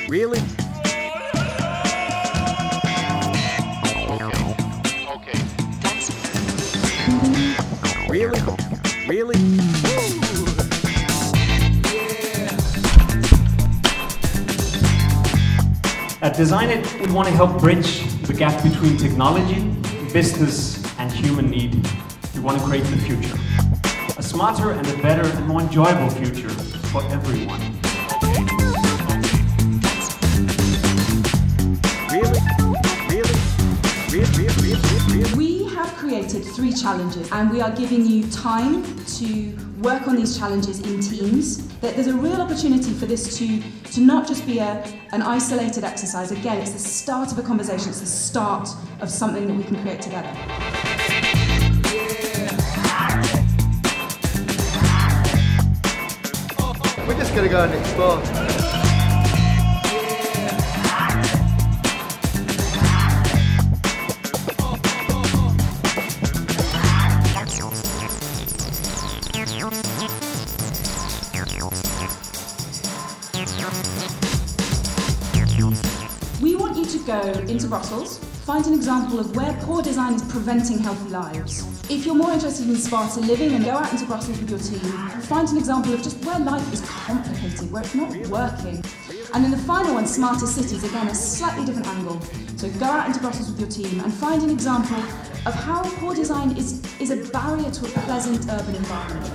Really? Okay. Really? Really? At Designit, we want to help bridge the gap between technology, business, and human need. We want to create the future. A smarter and a better and more enjoyable future for everyone. We have created 3 challenges and we are giving you time to work on these challenges in teams. There's a real opportunity for this to not just be an isolated exercise. Again, it's the start of a conversation, it's the start of something that we can create together. We're just going to go and explore. We want you to go into Brussels, find an example of where poor design is preventing healthy lives. If you're more interested in smarter living, then go out into Brussels with your team and find an example of just where life is complicated, where it's not working. And then the final one, smarter cities, again a slightly different angle. So go out into Brussels with your team and find an example of how poor design is a barrier to a pleasant urban environment.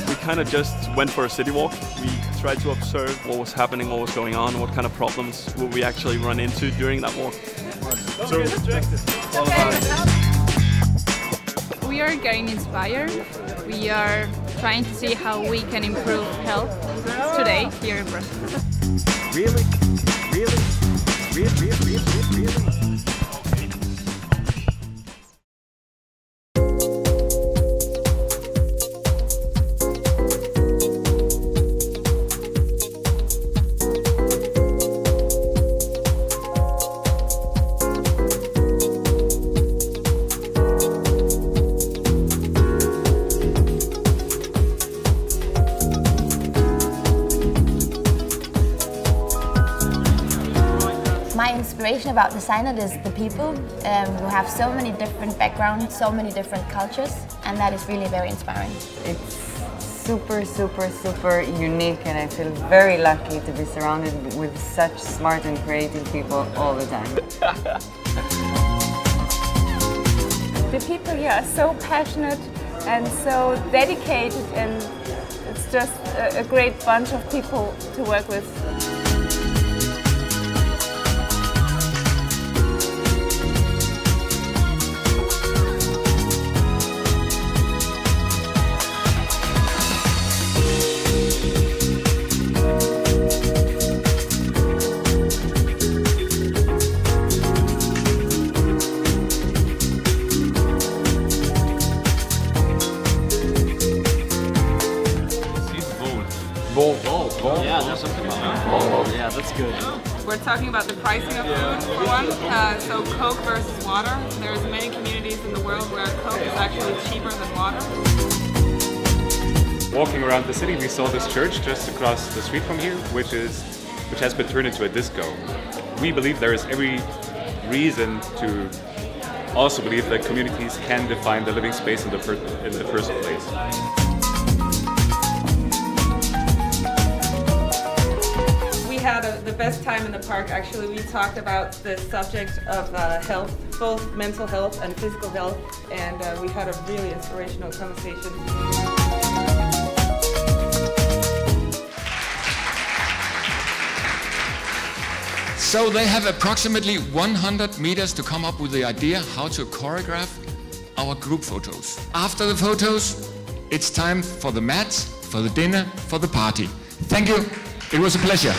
We kind of just went for a city walk. We tried to observe what was happening, what was going on, what kind of problems would we actually run into during that walk. We are getting inspired. We are trying to see how we can improve health today here in Brussels. Really? Really? Really? My inspiration about Designit is the people who have so many different backgrounds, so many different cultures, and that is really very inspiring. It's super, super, super unique, and I feel very lucky to be surrounded with such smart and creative people all the time. The people here are so passionate and so dedicated, and it's just a great bunch of people to work with. Yeah, there's something about that. Yeah, that's good. We're talking about the pricing of food for one. So Coke versus water. There's many communities in the world where Coke is actually cheaper than water. Walking around the city, we saw this church just across the street from here, which has been turned into a disco. We believe there is every reason to also believe that communities can define the living space in the first place. We had the best time in the park. Actually, we talked about the subject of health, both mental health and physical health, and we had a really inspirational conversation. So they have approximately 100 meters to come up with the idea how to choreograph our group photos. After the photos, it's time for the mats, for the dinner, for the party. Thank you. It was a pleasure.